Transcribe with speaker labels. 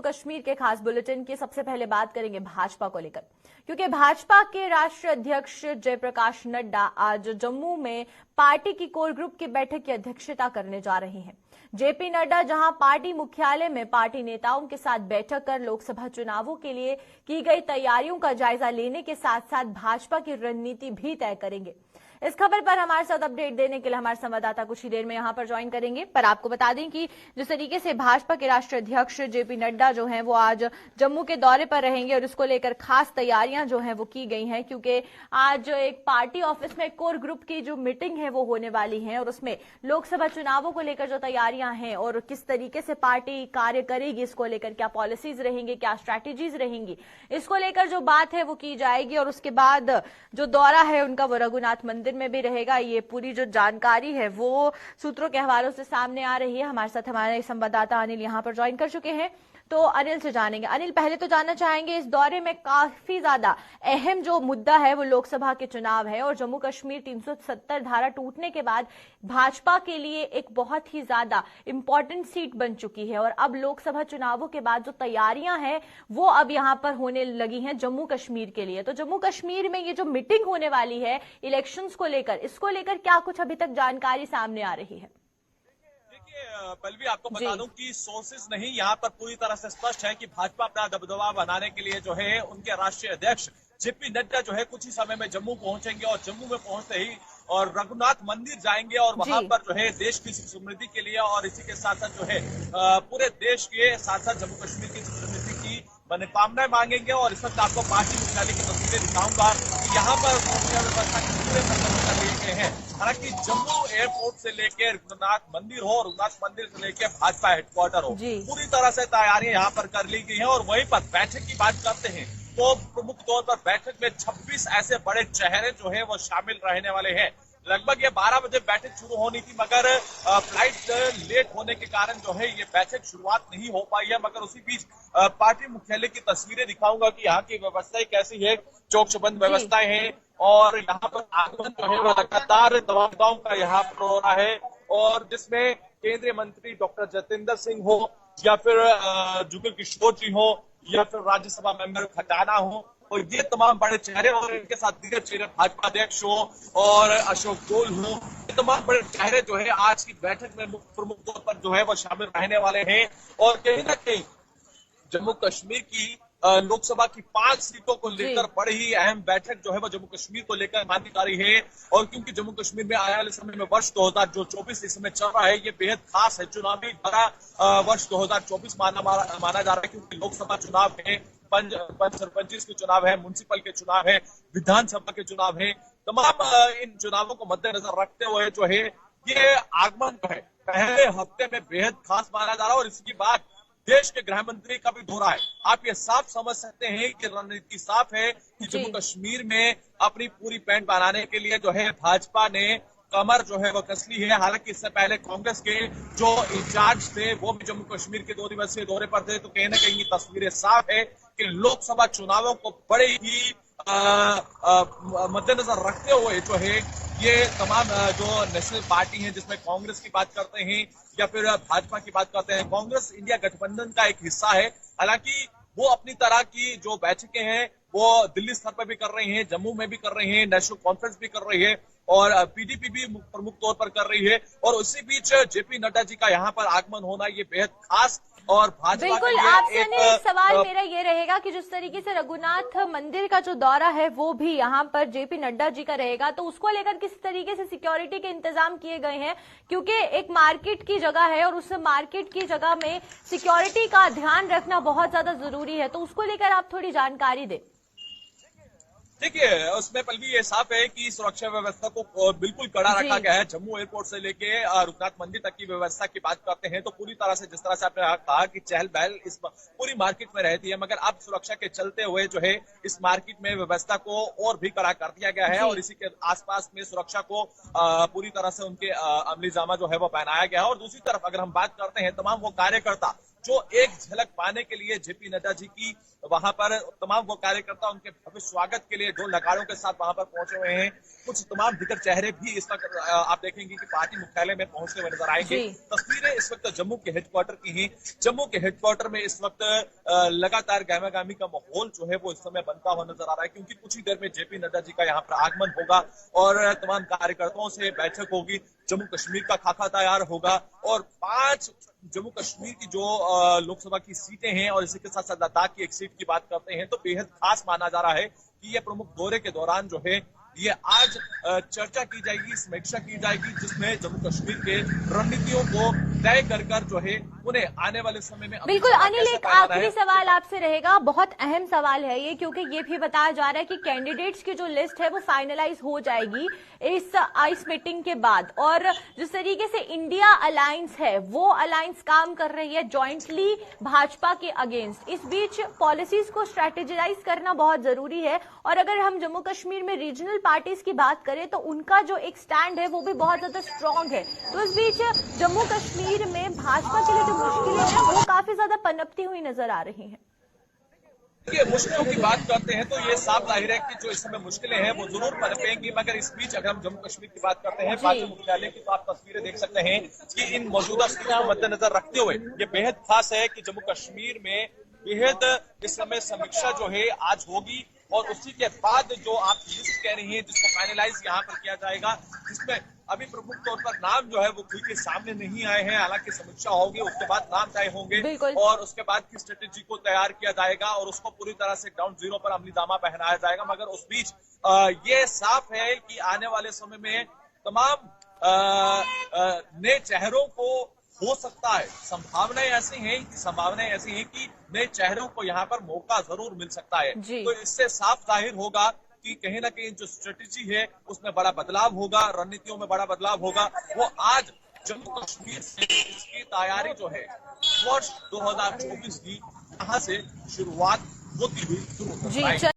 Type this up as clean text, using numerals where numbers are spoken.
Speaker 1: कश्मीर के खास बुलेटिन की सबसे पहले बात करेंगे भाजपा को लेकर, क्योंकि भाजपा के राष्ट्रीय अध्यक्ष जयप्रकाश नड्डा आज जम्मू में पार्टी की कोर ग्रुप की बैठक की अध्यक्षता करने जा रहे हैं। जेपी नड्डा जहां पार्टी मुख्यालय में पार्टी नेताओं के साथ बैठक कर लोकसभा चुनावों के लिए की गई तैयारियों का जायजा लेने के साथ साथ भाजपा की रणनीति भी तय करेंगे। इस खबर पर हमारे साथ अपडेट देने के लिए हमारे संवाददाता कुछ ही देर में यहां पर ज्वाइन करेंगे। पर आपको बता दें कि जिस तरीके से भाजपा के राष्ट्रीय अध्यक्ष जेपी नड्डा जो हैं वो आज जम्मू के दौरे पर रहेंगे और इसको लेकर खास तैयारियां जो हैं वो की गई हैं, क्योंकि आज एक पार्टी ऑफिस में कोर ग्रुप की जो मीटिंग है वो होने वाली है और उसमें लोकसभा चुनावों को लेकर जो तैयारियां हैं और किस तरीके से पार्टी कार्य करेगी, इसको लेकर क्या पॉलिसीज रहेंगी, क्या स्ट्रैटेजीज रहेंगी, इसको लेकर जो बात है वो की जाएगी। और उसके बाद जो दौरा है उनका वो रघुनाथ मंदिर में भी रहेगा। ये पूरी जो जानकारी है वो सूत्रों के हवालों से सामने आ रही है। हमारे साथ हमारे संवाददाता अनिल यहां पर ज्वाइन कर चुके हैं, तो अनिल से जानेंगे। अनिल, पहले तो जानना चाहेंगे, इस दौरे में काफी ज्यादा अहम जो मुद्दा है वो लोकसभा के चुनाव है और जम्मू कश्मीर 370 धारा टूटने के बाद भाजपा के लिए एक बहुत ही ज्यादा इंपॉर्टेंट सीट बन चुकी है और अब लोकसभा चुनावों के बाद जो तैयारियां हैं वो अब यहां पर होने लगी हैं जम्मू कश्मीर के लिए। तो जम्मू कश्मीर में ये जो मीटिंग होने वाली है इलेक्शंस को लेकर, इसको लेकर क्या कुछ अभी तक जानकारी सामने आ रही है?
Speaker 2: पल्लवी, आपको बता दूं कि सोर्सेज नहीं, यहाँ पर पूरी तरह से स्पष्ट है कि भाजपा अपना दबदबा बनाने के लिए जो है उनके राष्ट्रीय अध्यक्ष जेपी नड्डा जो है कुछ ही समय में जम्मू पहुंचेंगे और जम्मू में पहुंचते ही और रघुनाथ मंदिर जाएंगे और वहां पर जो है देश की समृद्धि के लिए और इसी के साथ साथ जो है पूरे देश के साथ साथ जम्मू कश्मीर की समृद्धि की मनोकामनाएं मांगेंगे। और इस वक्त आपको पार्टी मुख्यालय की तस्वीरें दिखाऊंगा कि यहाँ पर सुरक्षा व्यवस्था के पूरे प्रबंध कर लिए गए हैं। हालांकि जम्मू एयरपोर्ट से लेकर रघुनाथ मंदिर हो, रघुनाथ मंदिर से लेकर भाजपा हेडक्वार्टर हो, पूरी तरह से तैयारियां यहाँ पर कर ली गई हैं। और वहीं पर बैठक की बात करते हैं तो प्रमुख तौर पर बैठक में 26 ऐसे बड़े चेहरे जो है वो शामिल रहने वाले हैं। लगभग ये 12 बजे बैठक शुरू होनी थी, मगर फ्लाइट लेट होने के कारण जो है ये बैठक शुरुआत नहीं हो पाई है। मगर उसी बीच पार्टी मुख्यालय की तस्वीरें दिखाऊंगा कि यहाँ की व्यवस्थाएं कैसी है, चौकसबंद व्यवस्थाएं हैं और यहाँ पर आगमन जो है वो लगातार दवाओं का यहाँ पर हो रहा है। और जिसमें केंद्रीय मंत्री डॉक्टर जितेंद्र सिंह हो या फिर जुगल किशोर जी हो या फिर राज्यसभा मेंबर खजाना हो और ये तमाम बड़े चेहरे और इनके साथ दीगर चेहरे भाजपा अध्यक्ष हो और अशोक गोल हो, ये तमाम बड़े चेहरे जो है आज की बैठक में प्रमुख तौर पर जो है वो शामिल रहने वाले हैं। और कहीं ना कहीं जम्मू कश्मीर की लोकसभा की 5 सीटों को लेकर बड़ी ही अहम बैठक जो है वो जम्मू कश्मीर को लेकर मानी जा रही है। और क्योंकि जम्मू कश्मीर में आने वाले समय में वर्ष 2024 इस समय चल रहा है, ये बेहद खास है, चुनावी धारा वर्ष 2024 माना जा रहा है, क्योंकि लोकसभा चुनाव है, पंच सरपंच के चुनाव है, म्युनिसिपल के चुनाव है, विधानसभा के चुनाव है। तमाम इन चुनावों को मद्देनजर रखते हुए जो है ये आगमन जो है पहले हफ्ते में बेहद खास माना जा रहा है। और इसके बाद देश के गृह मंत्री का भी दौरा है। आप ये साफ समझ सकते हैं कि रणनीति साफ है कि जम्मू कश्मीर में अपनी पूरी पैंट बनाने के लिए जो है भाजपा ने कमर जो है वो कस ली है। हालांकि इससे पहले कांग्रेस के जो इंचार्ज थे वो भी जम्मू कश्मीर के 2 दिवसीय दौरे पर थे। तो कहीं ना कहीं तस्वीरें साफ है कि लोकसभा चुनावों को बड़े ही मद्देनजर रखते हुए जो है ये तमाम जो नेशनल पार्टी हैं, जिसमें कांग्रेस की बात करते हैं या फिर भाजपा की बात करते हैं, कांग्रेस इंडिया गठबंधन का एक हिस्सा है। हालांकि वो अपनी तरह की जो बैठकें हैं वो दिल्ली स्तर पर भी कर रही हैं, जम्मू में भी कर रही हैं, नेशनल कॉन्फ्रेंस भी कर रही है और पीडीपी भी प्रमुख तौर पर कर रही है। और उसी बीच जेपी नड्डा जी का यहाँ पर आगमन होना ये बेहद खास और भाजपा
Speaker 1: बिल्कुल। आपसे एक सवाल मेरा ये रहेगा कि जिस तरीके से रघुनाथ मंदिर का जो दौरा है वो भी यहाँ पर जेपी नड्डा जी का रहेगा, तो उसको लेकर किस तरीके से सिक्योरिटी के इंतजाम किए गए हैं? क्योंकि एक मार्केट की जगह है और उस मार्केट की जगह में सिक्योरिटी का ध्यान रखना बहुत ज्यादा जरूरी है, तो उसको लेकर आप थोड़ी जानकारी दें।
Speaker 2: देखिए, उसमें पल्लवी ये साफ है कि सुरक्षा व्यवस्था को बिल्कुल कड़ा रखा गया है। जम्मू एयरपोर्ट से लेके रघुनाथ मंदिर तक की व्यवस्था की बात करते हैं तो पूरी तरह से जिस तरह से आपने कहा कि चहल पहल इस पूरी मार्केट में रहती है, मगर अब सुरक्षा के चलते हुए जो है इस मार्केट में व्यवस्था को और भी कड़ा कर दिया गया है और इसी के आसपास में सुरक्षा को पूरी तरह से उनके अमली जामा जो है वो पहनाया गया है। और दूसरी तरफ अगर हम बात करते हैं तमाम वो कार्यकर्ता जो एक झलक पाने के लिए जेपी नड्डा जी की वहां पर तमाम वो कार्यकर्ता उनके भव्य स्वागत के लिए ढोल नगाड़ों के साथ वहां पर पहुंचे हुए हैं। कुछ तमाम दिग्गज चेहरे भी इस वक्त आप देखेंगे कि पार्टी मुख्यालय में पहुंचते हुए नजर आएंगे। तस्वीरें इस वक्त जम्मू के हेडक्वार्टर की हैं। जम्मू के हेडक्वार्टर में इस वक्त लगातार गहमागहमी का माहौल जो है वो इस समय बनता हुआ नजर आ रहा है, क्योंकि कुछ ही देर में जेपी नड्डा जी का यहाँ पर आगमन होगा और तमाम कार्यकर्ताओं से बैठक होगी। जम्मू कश्मीर का खाका तैयार होगा और 5 जम्मू कश्मीर की जो लोकसभा की सीटें हैं और इसी के साथ साथ लद्दाख की एक सीट की बात करते हैं तो बेहद खास माना जा रहा है कि ये प्रमुख दौरे के दौरान जो है ये आज चर्चा की जाएगी, समीक्षा की जाएगी, जिसमें जम्मू कश्मीर के रणनीतियों को तय कर जो है उन्हें आने वाले समय में
Speaker 1: बिल्कुल। अनिल, एक आखिरी सवाल आपसे रहेगा, बहुत अहम सवाल है ये, क्योंकि ये भी बताया जा रहा है कि कैंडिडेट्स की जो लिस्ट है वो फाइनलाइज हो जाएगी इस मीटिंग के बाद, और जिस तरीके से इंडिया अलायंस है वो अलायंस काम कर रही है जॉइंटली भाजपा के अगेंस्ट, इस बीच पॉलिसीज को स्ट्रेटेजाइज करना बहुत जरूरी है। और अगर हम जम्मू कश्मीर में रीजनल पार्टीज की बात करें तो उनका जो एक स्टैंड है वो भी बहुत ज्यादा स्ट्रांग है, तो इस बीच जम्मू कश्मीर में भाजपा के लिए जो मुश्किलें हैं वो काफी ज्यादा पनपती हुई नजर आ रही हैं।
Speaker 2: देखिए, मुश्किलों की बात करते हैं तो ये साफ जाहिर है कि जो इस समय मुश्किलें हैं वो जरूर पनपेंगी, मगर इस बीच अगर हम जम्मू कश्मीर की बात करते हैं पार्टी मुख्यालय की तो आप तस्वीरें देख सकते हैं कि इन मौजूदा स्थितियों को मद्देनजर रखते हुए ये बेहद खास है कि जम्मू कश्मीर में बेहद इस समय समीक्षा जो है आज होगी और उसी के बाद जो आप लिस्ट कह रही हैं जिसको फाइनलाइज यहाँ पर किया जाएगा, जिसमें अभी प्रमुख तौर पर नाम जो है वो खुल के सामने नहीं आए हैं, हालांकि समीक्षा होगी उसके बाद नाम तय होंगे और उसके बाद की स्ट्रेटेजी को तैयार किया जाएगा और उसको पूरी तरह से ग्राउंड जीरो पर अमलीजामा पहनाया जाएगा। मगर उस बीच ये साफ है कि आने वाले समय में तमाम नए चेहरों को हो सकता है, संभावनाएं ऐसी हैं कि नए चेहरों को यहाँ पर मौका जरूर मिल सकता है। तो इससे साफ जाहिर होगा कि कहीं ना कहीं जो स्ट्रेटेजी है उसमें बड़ा बदलाव होगा, रणनीतियों में बड़ा बदलाव होगा। वो आज जम्मू कश्मीर से इसकी तैयारी जो है वर्ष 2024 की यहाँ से शुरुआत होती हुई शुरू